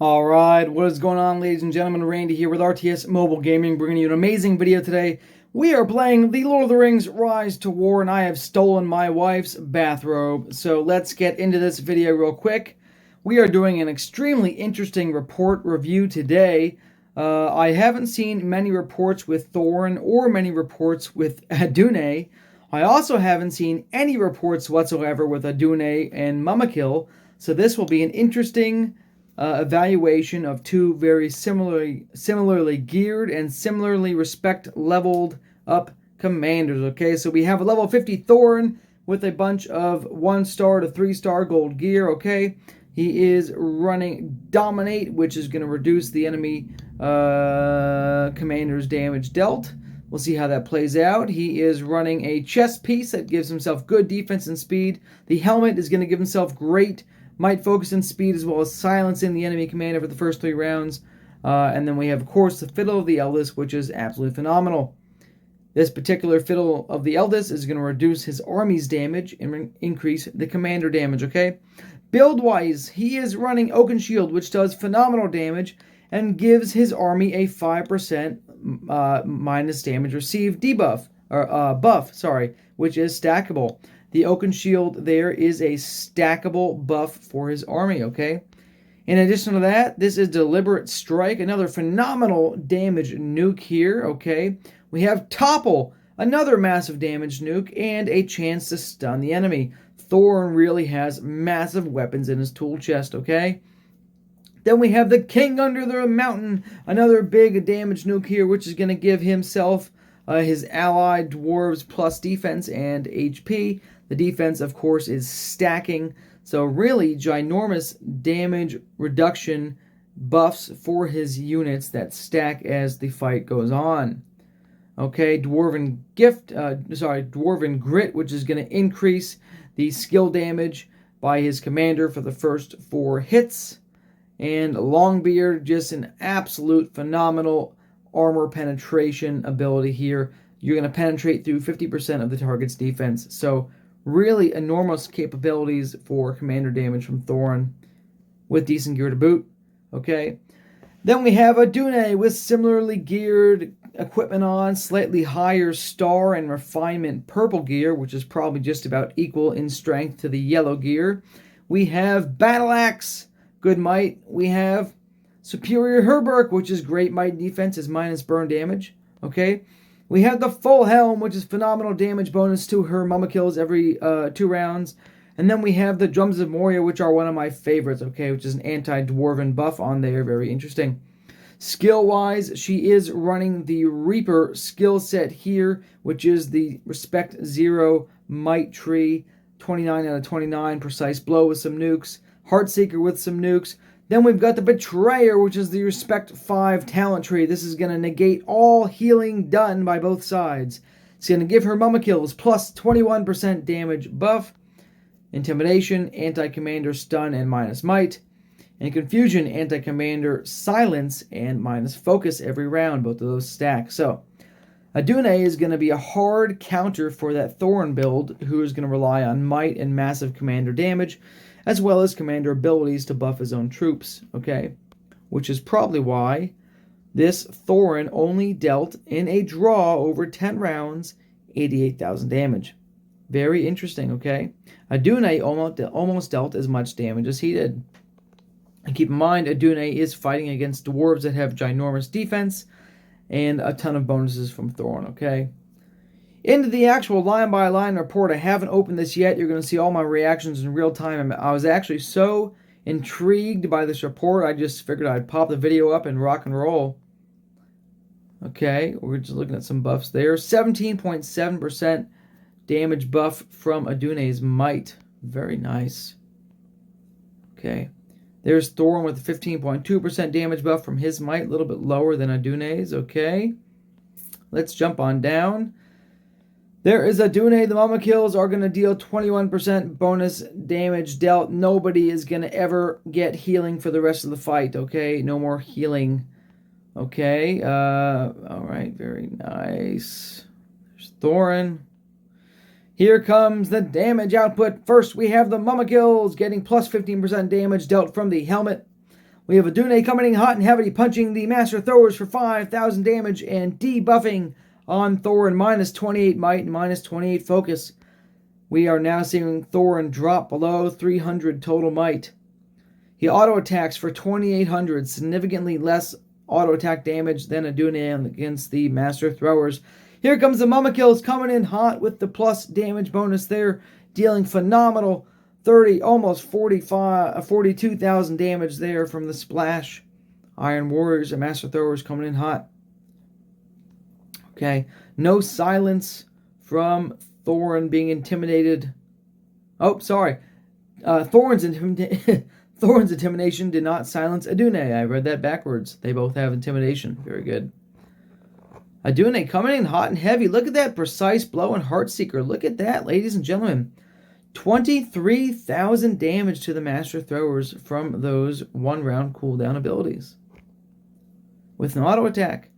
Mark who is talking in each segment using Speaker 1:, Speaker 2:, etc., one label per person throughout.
Speaker 1: Alright, what is going on, ladies and gentlemen? Randy here with RTS Mobile Gaming, bringing you an amazing video today. We are playing The Lord of the Rings Rise to War, and I have stolen my wife's bathrobe. So let's get into this video real quick. We are doing an extremely interesting report review today. I haven't seen many reports with Thorin or many reports with Adunae. I also haven't seen any reports whatsoever with Adunae and Mumakil. So this will be an interesting evaluation of two very similarly geared and similarly respect-leveled up commanders. Okay, so we have a level 50 Thorin with a bunch of 1-star to 3-star gold gear. Okay, he is running Dominate, which is going to reduce the enemy commander's damage dealt. We'll see how that plays out. He is running a chest piece that gives himself good defense and speed. The helmet is going to give himself great might, focus, and speed, as well as silencing the enemy commander for the first 3 rounds. And then we have, of course, the Fiddle of the Eldest, which is absolutely phenomenal. This particular Fiddle of the Eldest is going to reduce his army's damage and increase the commander damage, okay? Build-wise, he is running Oaken Shield, which does phenomenal damage and gives his army a 5% minus damage received debuff, or buff, which is stackable. The Oaken Shield there is a stackable buff for his army, okay? In addition to that, this is Deliberate Strike, another phenomenal damage nuke here, okay? We have Topple, another massive damage nuke, and a chance to stun the enemy. Thorin really has massive weapons in his tool chest, okay? Then we have the King Under the Mountain, another big damage nuke here, which is going to give himself his allied dwarves plus defense and HP. The defense, of course, is stacking. So really ginormous damage reduction buffs for his units that stack as the fight goes on. Okay, Dwarven Grit, which is going to increase the skill damage by his commander for the first 4 hits. And Longbeard, just an absolute phenomenal armor penetration ability here. You're going to penetrate through 50% of the target's defense. So really enormous capabilities for commander damage from Thorin with decent gear to boot. Okay. Then we have Adunae with similarly geared equipment on, slightly higher star and refinement purple gear, which is probably just about equal in strength to the yellow gear. We have Battle Axe, good might. We have Superior Herberk, which is great might and defense, is minus burn damage. Okay. We have the Full Helm, which is phenomenal damage bonus to her Mumakils every 2 rounds. And then we have the Drums of Moria, which are one of my favorites, okay, which is an anti-dwarven buff on there. Very interesting. Skill-wise, she is running the Reaper skill set here, which is the Respect 0 Might Tree, 29 out of 29, Precise Blow with some nukes, Heartseeker with some nukes. Then we've got the Betrayer, which is the Respect 5 talent tree. This is going to negate all healing done by both sides. It's going to give her Mumakils plus 21% damage buff, Intimidation, Anti-Commander Stun, and minus Might, and Confusion, Anti-Commander Silence, and minus Focus every round. Both of those stack. So, Adunae is going to be a hard counter for that Thorin build, who is going to rely on Might and massive commander damage, as well as commander abilities to buff his own troops, okay? Which is probably why this Thorin only dealt in a draw over 10 rounds, 88,000 damage. Very interesting, okay? Adunae almost dealt as much damage as he did. And keep in mind, Adunae is fighting against dwarves that have ginormous defense and a ton of bonuses from Thorin, okay? Into the actual line-by-line report. I haven't opened this yet. You're going to see all my reactions in real time. I was actually so intrigued by this report, I just figured I'd pop the video up and rock and roll. Okay, we're just looking at some buffs there. 17.7% damage buff from Adunae's Might. Very nice. Okay. There's Thorin with a 15.2% damage buff from his Might. A little bit lower than Adunae's. Okay. Let's jump on down. There is Adunae. The Mumakils are going to deal 21% bonus damage dealt. Nobody is going to ever get healing for the rest of the fight, okay? No more healing. Okay. All right. Very nice. There's Thorin. Here comes the damage output. First, we have the Mumakils getting plus 15% damage dealt from the helmet. We have Adunae coming in hot and heavy, punching the Master Throwers for 5,000 damage and debuffing on Thorin, minus 28 might and minus 28 focus. We are now seeing Thorin drop below 300 total might. He auto-attacks for 2,800, significantly less auto-attack damage than Adunae against the Master Throwers. Here comes the Mumakils coming in hot with the plus damage bonus there, dealing phenomenal 30, almost 42,000 damage there from the splash. Iron Warriors and Master Throwers coming in hot. Okay, no silence from Thorin being intimidated. Oh, sorry. Thorin's intimidation did not silence Adunae. I read that backwards. They both have intimidation. Very good. Adunae coming in hot and heavy. Look at that precise blow and Heartseeker. Look at that, ladies and gentlemen. 23,000 damage to the Master Throwers from those one-round cooldown abilities. With an auto attack.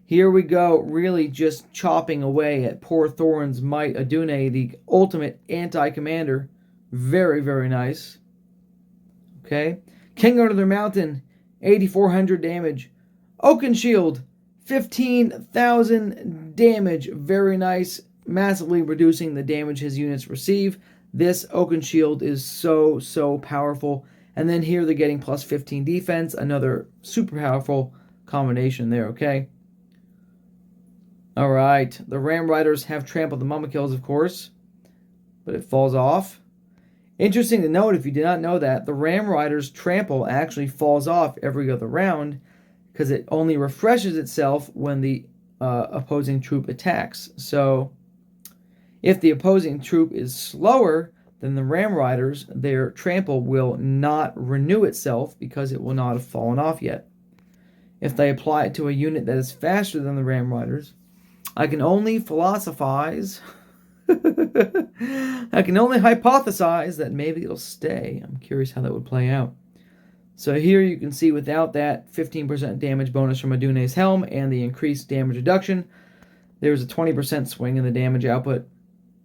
Speaker 1: Here we go, really just chopping away at poor Thorin's might. Adunae, the ultimate anti-commander. Very, very nice. Okay. King Under the Mountain, 8,400 damage. Oaken Shield, 15,000 damage. Very nice. Massively reducing the damage his units receive. This Oaken Shield is so, so powerful. And then here they're getting plus 15 defense. Another super powerful combination there, okay? Alright. The Ram Riders have trampled the Mumakils, of course. But it falls off. Interesting to note, if you did not know that, the Ram Riders trample actually falls off every other round because it only refreshes itself when the opposing troop attacks. So if the opposing troop is slower than the Ram Riders, their trample will not renew itself because it will not have fallen off yet. If they apply it to a unit that is faster than the Ram Riders, I can only philosophize. I can only hypothesize that maybe it'll stay. I'm curious how that would play out. So here you can see without that 15% damage bonus from Adunae's helm and the increased damage reduction, there's a 20% swing in the damage output.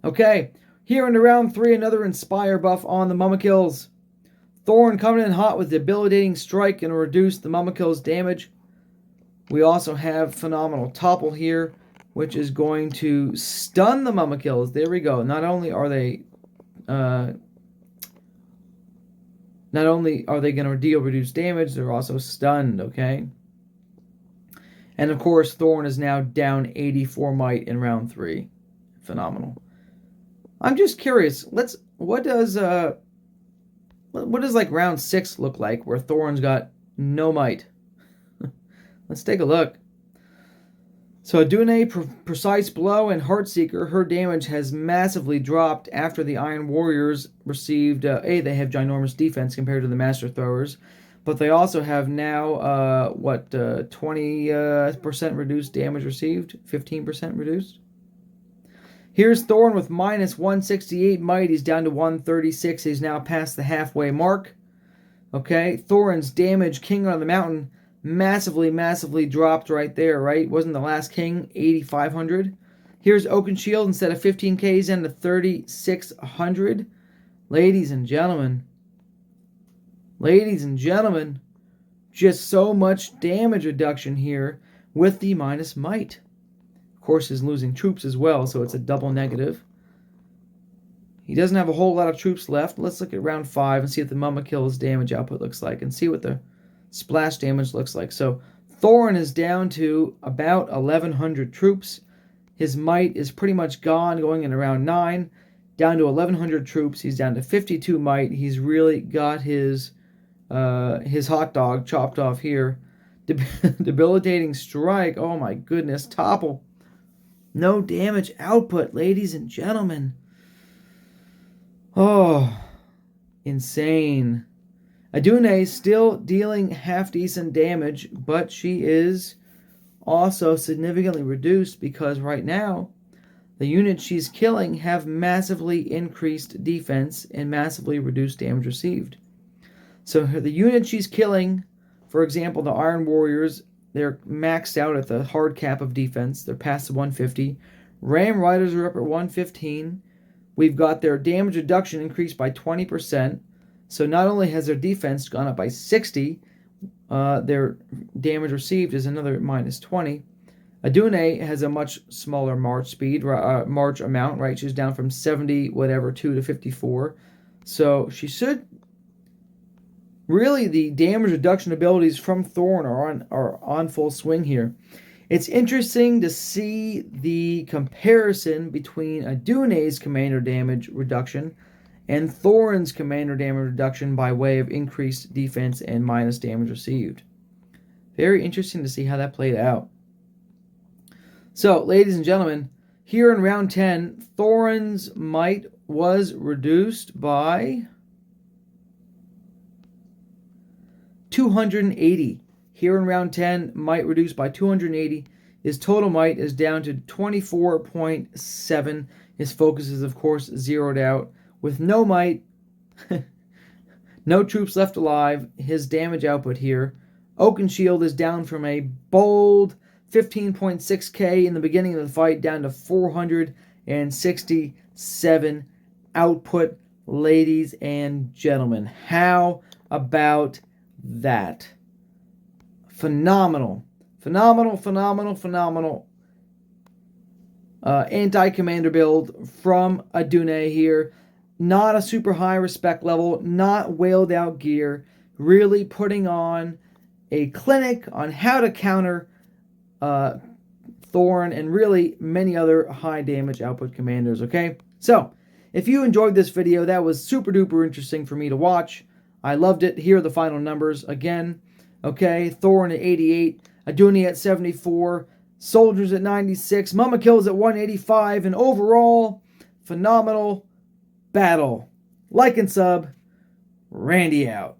Speaker 1: Okay, here into round 3, another Inspire buff on the Mumakils. Thorin coming in hot with debilitating strike and reduce the Mumakils' damage. We also have phenomenal topple here, which is going to stun the Mumakils. There we go. Not only are they going to deal reduced damage, they're also stunned, okay? And of course, Thorin is now down 84 might in round 3. Phenomenal. I'm just curious. What does like round 6 look like where Thorin's got no might? Let's take a look. So Adunae, Precise Blow, and Heartseeker, her damage has massively dropped after the Iron Warriors received, they have ginormous defense compared to the Master Throwers, but they also have now, 20% reduced damage received, 15% reduced. Here's Thorin with minus 168 might, he's down to 136, he's now past the halfway mark. Okay, Thorin's damage, King on the Mountain, massively dropped right there, right? Wasn't the last king 8,500? Here's Oaken Shield. Instead of 15k, he's down to 3,600. Ladies and gentlemen, just so much damage reduction here with the minus might. Of course, he's losing troops as well, so it's a double negative. He doesn't have a whole lot of troops left. Let's look at round 5 and see what the Mumakil's damage output looks like and see what the splash damage looks like. So Thorin is down to about 1,100 troops. His might is pretty much gone, going in around 9. Down to 1,100 troops. He's down to 52 might. He's really got his hot dog chopped off here. Debilitating strike. Oh my goodness. Topple. No damage output, ladies and gentlemen. Oh, insane. Adunae is still dealing half-decent damage, but she is also significantly reduced because right now the units she's killing have massively increased defense and massively reduced damage received. So the units she's killing, for example, the Iron Warriors, they're maxed out at the hard cap of defense. They're past the 150. Ram Riders are up at 115. We've got their damage reduction increased by 20%. So not only has their defense gone up by 60, Their damage received is another minus 20. Adunae has a much smaller march speed, march amount, right? She's down from 70 whatever 2 to 54. So she should really, the damage reduction abilities from Thorin are on full swing here. It's interesting to see the comparison between Adunae's commander damage reduction and Thorin's commander damage reduction by way of increased defense and minus damage received. Very interesting to see how that played out. So, ladies and gentlemen, here in round 10, Thorin's might was reduced by 280. Here in round 10, might reduced by 280. His total might is down to 24.7. His focus is, of course, zeroed out. With no might, no troops left alive, his damage output here. Oakenshield is down from a bold 15.6k in the beginning of the fight down to 467 output, ladies and gentlemen. How about that? Phenomenal. Anti-commander build from Adunae here. Not a super high respect level, not wailed out gear, really putting on a clinic on how to counter Thorin and really many other high damage output commanders, okay? So, if you enjoyed this video, that was super duper interesting for me to watch. I loved it. Here are the final numbers again, okay? Thorin at 88, Adunae at 74, soldiers at 96, Mumakil's at 185, and overall, phenomenal battle. Like and sub. Randy out.